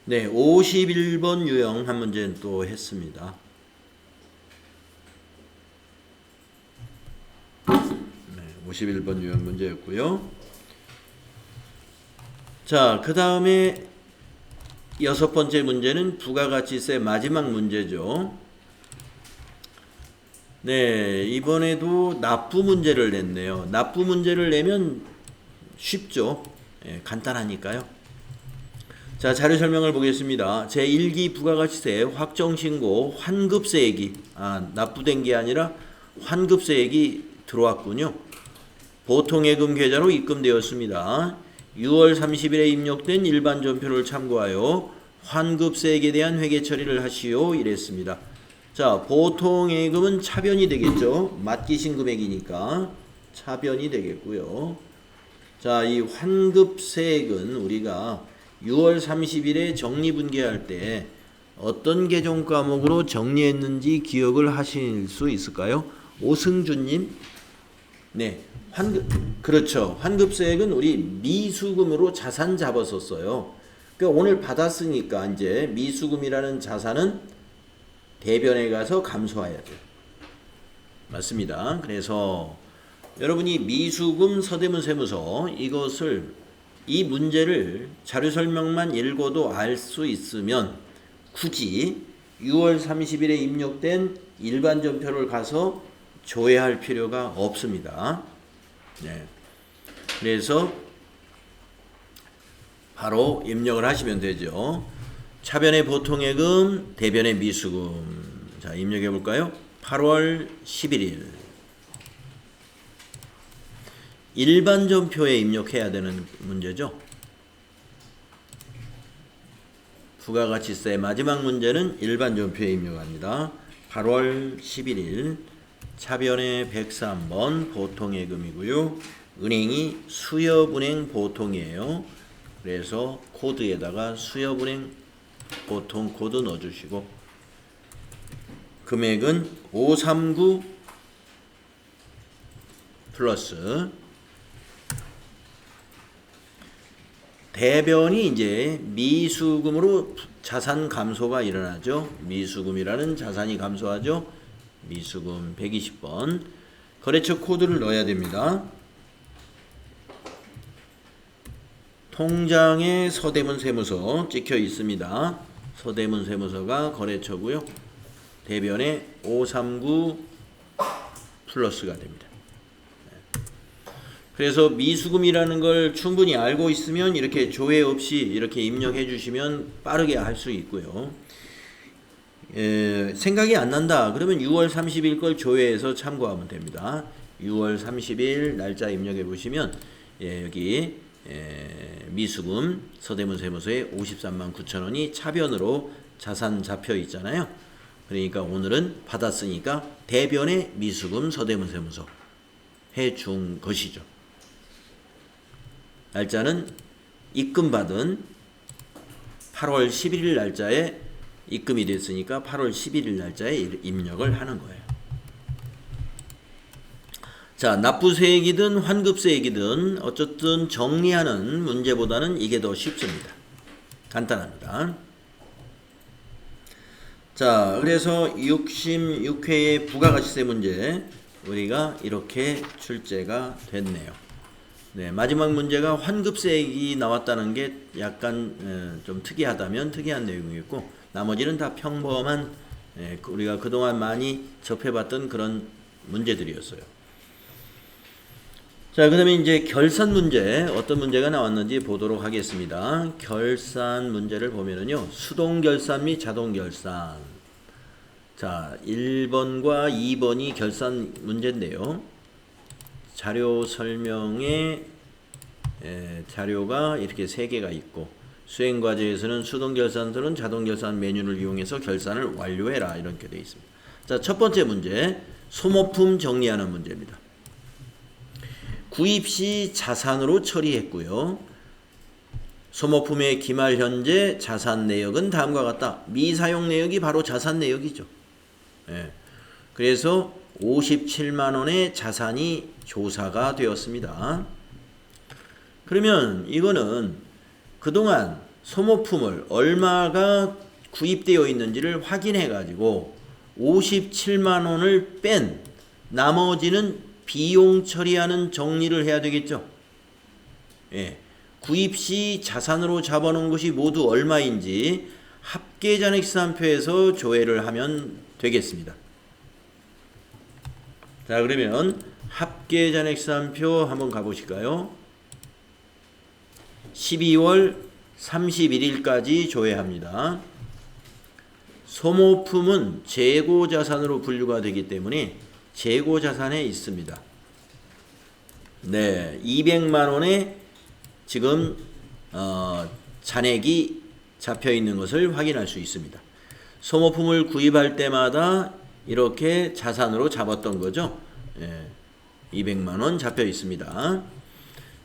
Speaker 1: 네, 51번 유형 한 문제는 또 했습니다. 51번 유형 문제였고요. 자, 그 다음에 6번째 문제는 부가가치세 마지막 문제죠. 네, 이번에도 납부 문제를 냈네요. 납부 문제를 내면 쉽죠. 간단하니까요. 자, 자료 설명을 보겠습니다. 제1기 부가가치세 확정신고 환급세액이 납부된 게 아니라 환급세액이 들어왔군요. 보통예금 계좌로 입금되었습니다. 6월 30일에 입력된 일반전표를 참고하여 환급세액에 대한 회계 처리를 하시오 이랬습니다. 자, 보통예금은 차변이 되겠죠. 맡기신 금액이니까 차변이 되겠고요. 자, 이 환급세액은 우리가 6월 30일에 정리분계할 때 어떤 개정 과목으로 정리했는지 기억을 하실 수 있을까요? 오승준님. 네, 그렇죠. 환급세액은 우리 미수금으로 자산 잡았었어요. 그러니까 오늘 받았으니까 이제 미수금이라는 자산은 대변에 가서 감소해야 돼요. 맞습니다. 그래서 여러분이 미수금 서대문 세무서 이 문제를 자료 설명만 읽어도 알 수 있으면 굳이 6월 30일에 입력된 일반전표를 가서 조회할 필요가 없습니다. 네. 그래서 바로 입력을 하시면 되죠. 차변의 보통예금, 대변의 미수금. 자, 입력해 볼까요? 8월 11일. 일반전표에 입력해야 되는 문제죠. 부가가치세 마지막 문제는 일반전표에 입력합니다. 8월 11일 차변의 103번 보통예금이고요. 은행이 수협은행 보통이에요. 그래서 코드에다가 수협은행 보통 코드 넣어주시고 금액은 539 플러스 대변이 이제 미수금으로 자산 감소가 일어나죠. 미수금이라는 자산이 감소하죠. 미수금 120번. 거래처 코드를 넣어야 됩니다. 통장에 서대문 세무서 찍혀 있습니다. 서대문 세무서가 거래처고요. 대변에 539 플러스가 됩니다. 그래서 미수금이라는 걸 충분히 알고 있으면 이렇게 조회 없이 이렇게 입력해 주시면 빠르게 할 수 있고요. 생각이 안 난다 그러면 6월 30일 걸 조회해서 참고하면 됩니다. 6월 30일 날짜 입력해 보시면 여기 미수금 서대문 세무서에 53만 9천 원이 차변으로 자산 잡혀 있잖아요. 그러니까 오늘은 받았으니까 대변의 미수금 서대문 세무서 해준 것이죠. 날짜는 입금받은 8월 11일 날짜에 입금이 됐으니까 8월 11일 날짜에 입력을 하는 거예요. 자, 납부세액이든 환급세액이든 어쨌든 정리하는 문제보다는 이게 더 쉽습니다. 간단합니다. 자, 그래서 66회의 부가가치세 문제 우리가 이렇게 출제가 됐네요. 네, 마지막 문제가 환급세액이 나왔다는 게 약간 좀 특이하다면 특이한 내용이었고 나머지는 다 평범한 우리가 그동안 많이 접해봤던 그런 문제들이었어요. 자, 그 다음에 이제 결산 문제 어떤 문제가 나왔는지 보도록 하겠습니다. 결산 문제를 보면은요 수동결산 및 자동결산. 자, 1번과 2번이 결산 문제인데요. 자료 설명에 자료가 이렇게 3개가 있고 수행과제에서는 수동결산 또는 자동결산 메뉴를 이용해서 결산을 완료해라 이렇게 되어 있습니다. 자, 첫 번째 문제 소모품 정리하는 문제입니다. 구입 시 자산으로 처리했고요. 소모품의 기말 현재 자산 내역은 다음과 같다. 미사용 내역이 바로 자산 내역이죠. 그래서 57만 원의 자산이 조사가 되었습니다. 그러면 이거는 그동안 소모품을 얼마가 구입되어 있는지를 확인해 가지고 57만 원을 뺀 나머지는 비용 처리하는 정리를 해야 되겠죠. 구입 시 자산으로 잡아놓은 것이 모두 얼마인지 합계잔액시산표에서 조회를 하면 되겠습니다. 자, 그러면 합계잔액시산표 한번 가보실까요? 12월 31일까지 조회합니다. 소모품은 재고자산으로 분류가 되기 때문에 재고자산에 있습니다. 네, 200만 원의 지금 잔액이 잡혀 있는 것을 확인할 수 있습니다. 소모품을 구입할 때마다 이렇게 자산으로 잡았던 거죠. 200만 원 잡혀 있습니다.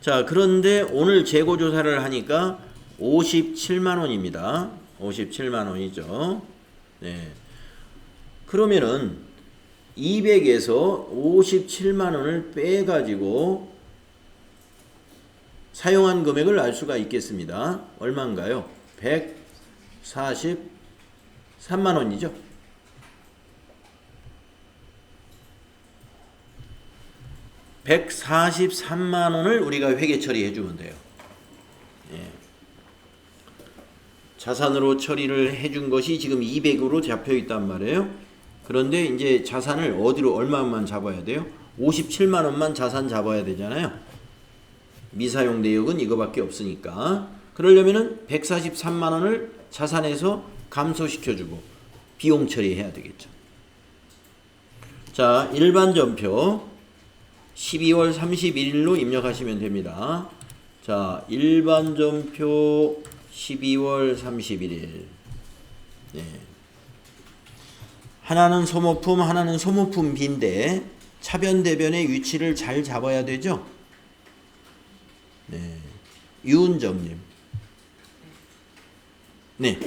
Speaker 1: 자, 그런데 오늘 재고조사를 하니까 57만 원입니다. 57만 원이죠. 네. 그러면은 200에서 57만 원을 빼가지고 사용한 금액을 알 수가 있겠습니다. 얼마인가요? 143만 원이죠. 143만 원을 우리가 회계 처리해 주면 돼요. 자산으로 처리를 해준 것이 지금 200으로 잡혀 있단 말이에요. 그런데 이제 자산을 어디로 얼마만 잡아야 돼요? 57만 원만 자산 잡아야 되잖아요. 미사용 내역은 이거밖에 없으니까. 그러려면은 143만 원을 자산에서 감소시켜주고 비용 처리해야 되겠죠. 자, 일반 전표 12월 31일로 입력하시면 됩니다. 자, 일반 전표 12월 31일. 네. 하나는 소모품, 하나는 소모품 B인데 차변 대변의 위치를 잘 잡아야 되죠. 네. 유은정님. 네.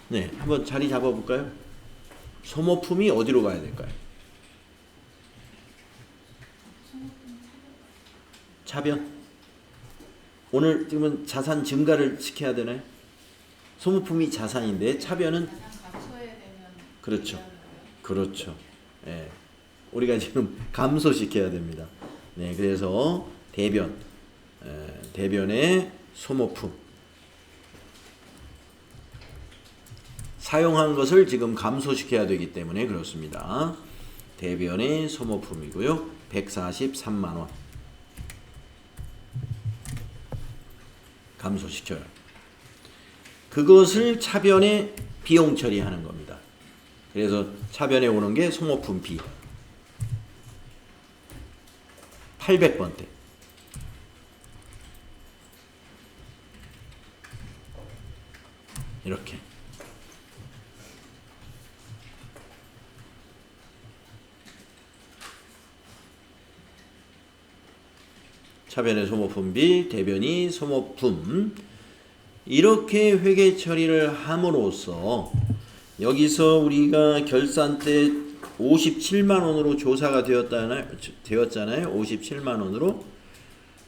Speaker 1: 네. 한번 자리 잡아볼까요? 소모품이 어디로 가야 될까요? 차변. 오늘 지금은 자산 증가를 시켜야 되나요? 소모품이 자산인데 차변은
Speaker 2: 가장 감소해야 되면
Speaker 1: 그렇죠. 그렇죠. 예. 우리가 지금 감소시켜야 됩니다. 네, 그래서 대변, 대변의 소모품 사용한 것을 지금 감소시켜야 되기 때문에 그렇습니다. 대변의 소모품이고요. 143만 원 감소시켜요. 그것을 차변에 비용 처리하는 겁니다. 그래서 차변에 오는 게 소모품 B 800번대. 이렇게. 차변의 소모품 B, 대변이 소모품. 이렇게 회계 처리를 함으로써 여기서 우리가 결산 때 57만 원으로 조사가 되었잖아요. 57만 원으로.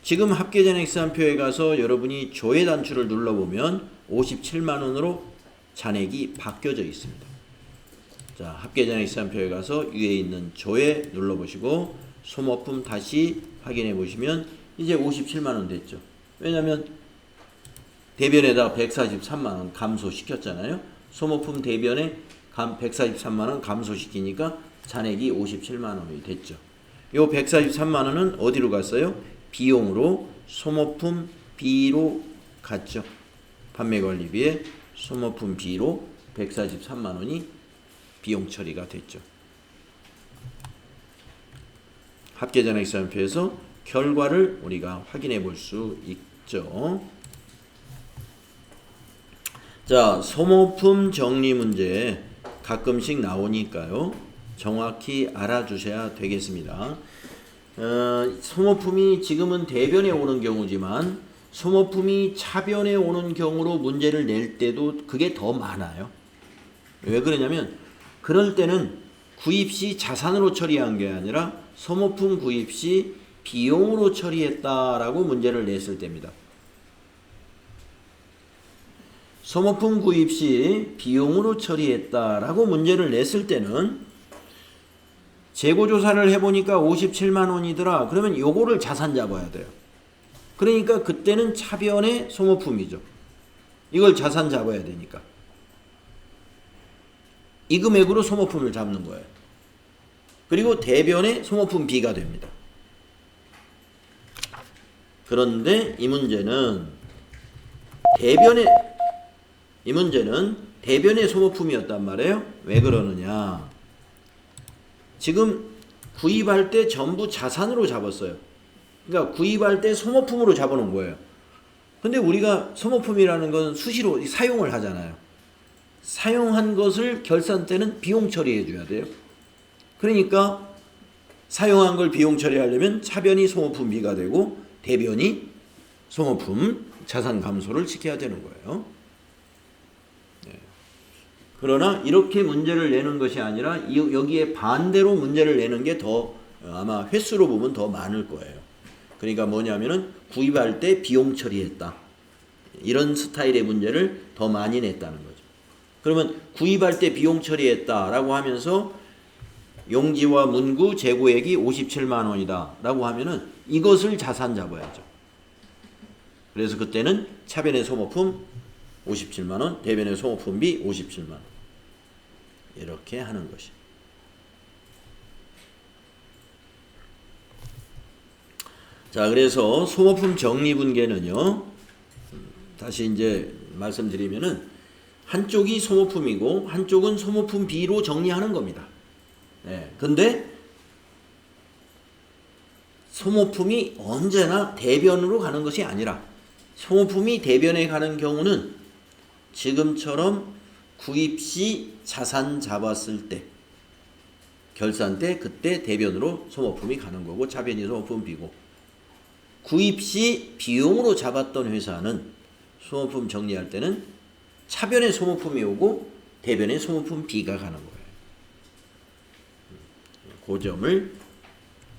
Speaker 1: 지금 합계잔액상표에 가서 여러분이 조회 단추를 눌러보면 57만 원으로 잔액이 바뀌어져 있습니다. 자, 합계잔액상표에 가서 위에 있는 조회 눌러보시고 소모품 다시 확인해 보시면 이제 57만 원 됐죠. 왜냐하면 대변에다 143만 원 감소시켰잖아요. 소모품 대변에 143만 원 감소시키니까 잔액이 57만 원이 됐죠. 요 143만 원은 어디로 갔어요? 비용으로 소모품 B로 갔죠. 판매관리비에 소모품 B로 143만 원이 비용 처리가 됐죠. 합계잔액상표에서 결과를 우리가 확인해 볼 수 있죠. 자, 소모품 정리 문제 가끔씩 나오니까요. 정확히 알아주셔야 되겠습니다. 소모품이 지금은 대변에 오는 경우지만 소모품이 차변에 오는 경우로 문제를 낼 때도 그게 더 많아요. 왜 그러냐면 그럴 때는 구입 시 자산으로 처리한 게 아니라 소모품 구입 시 비용으로 처리했다라고 문제를 냈을 때입니다. 소모품 구입 시 비용으로 처리했다라고 문제를 냈을 때는 재고조사를 해보니까 57만 원이더라. 그러면 요거를 자산 잡아야 돼요. 그러니까 그때는 차변의 소모품이죠. 이걸 자산 잡아야 되니까. 이 금액으로 소모품을 잡는 거예요. 그리고 대변의 소모품 B가 됩니다. 그런데 이 문제는 대변의 소모품이었단 말이에요. 왜 그러느냐? 지금 구입할 때 전부 자산으로 잡았어요. 그러니까 구입할 때 소모품으로 잡아놓은 거예요. 근데 우리가 소모품이라는 건 수시로 사용을 하잖아요. 사용한 것을 결산 때는 비용 처리해 줘야 돼요. 그러니까 사용한 걸 비용 처리하려면 차변이 소모품 B가 되고 대변이 소모품 자산 감소를 시켜야 되는 거예요. 네. 그러나 이렇게 문제를 내는 것이 아니라 여기에 반대로 문제를 내는 게 더 아마 횟수로 보면 더 많을 거예요. 그러니까 뭐냐면은 구입할 때 비용 처리했다. 이런 스타일의 문제를 더 많이 냈다는 거죠. 그러면 구입할 때 비용 처리했다라고 하면서 용지와 문구 재고액이 57만 원이다 라고 하면은 이것을 자산 잡아야죠. 그래서 그때는 차변의 소모품 57만 원, 대변의 소모품 B 57만 원. 이렇게 하는 것이. 자, 그래서 소모품 정리분계는요. 다시 이제 말씀드리면은 한쪽이 소모품이고 한쪽은 소모품 B로 정리하는 겁니다. 네. 근데 소모품이 언제나 대변으로 가는 것이 아니라 소모품이 대변에 가는 경우는 지금처럼 구입 시 자산 잡았을 때 결산 때 그때 대변으로 소모품이 가는 거고 차변이 소모품 B고 구입 시 비용으로 잡았던 회사는 소모품 정리할 때는 차변의 소모품이 오고 대변의 소모품 B가 가는 거예요. 그 점을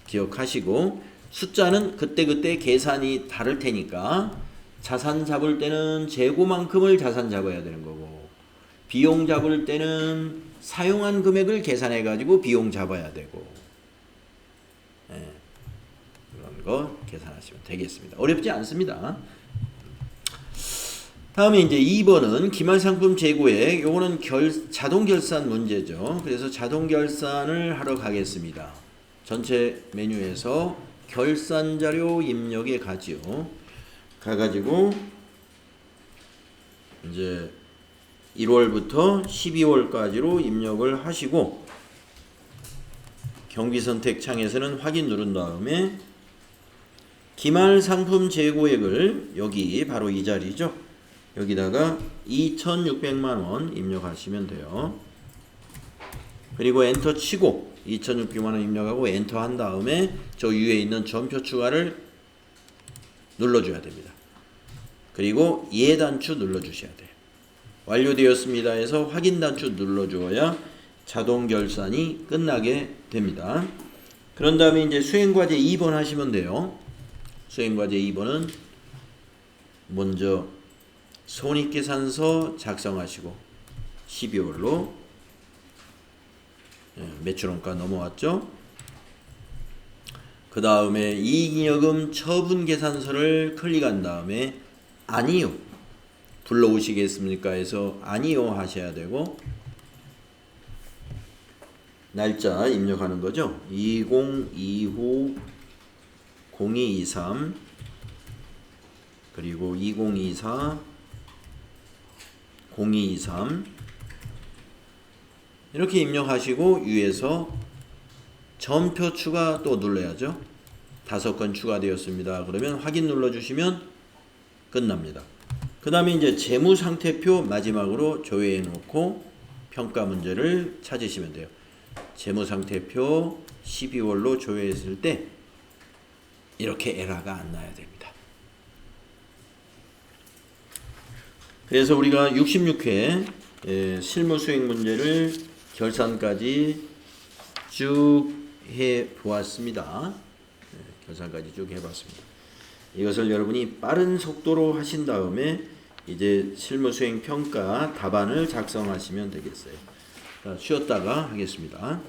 Speaker 1: 기억하시고 숫자는 그때그때 계산이 다를 테니까 자산 잡을 때는 재고만큼을 자산 잡아야 되는 거고 비용 잡을 때는 사용한 금액을 계산해 가지고 비용 잡아야 되고 그런 거 계산하시면 되겠습니다. 어렵지 않습니다. 다음에 이제 2번은 기말상품 재고액. 요거는 자동 결산 문제죠. 그래서 자동 결산을 하러 가겠습니다. 전체 메뉴에서 결산 자료 입력에 가지요. 가가지고 이제 1월부터 12월까지로 입력을 하시고 경비 선택 창에서는 확인 누른 다음에 기말 상품 재고액을 여기 바로 이 자리죠. 여기다가 2,600만 원 입력하시면 돼요. 그리고 엔터 치고 2,600만 원 입력하고 엔터 한 다음에 저 위에 있는 전표 추가를 눌러줘야 됩니다. 그리고 예단추 눌러주셔야 돼요. 완료되었습니다 해서 확인 단추 눌러주어야 자동 결산이 끝나게 됩니다. 그런 다음에 이제 수행과제 2번 하시면 돼요. 수행과제 2번은 먼저 손익계산서 작성하시고 12월로 매출원가 넘어왔죠. 그 다음에 이익여금 처분계산서를 클릭한 다음에 아니요 불러오시겠습니까 해서 아니요 하셔야 되고 날짜 입력하는 거죠. 2025 0223 그리고 2024 0223 이렇게 입력하시고 위에서 전표 추가 또 눌러야죠. 5건 추가되었습니다. 그러면 확인 눌러주시면 끝납니다. 그 다음에 이제 재무상태표 마지막으로 조회해 놓고 평가 문제를 찾으시면 돼요. 재무상태표 12월로 조회했을 때 이렇게 에러가 안 나야 됩니다. 그래서 우리가 66회 실무 수행 문제를 결산까지 쭉 해 보았습니다. 결산까지 쭉 해봤습니다. 이것을 여러분이 빠른 속도로 하신 다음에 이제 실무 수행 평가 답안을 작성하시면 되겠어요. 자, 쉬었다가 하겠습니다.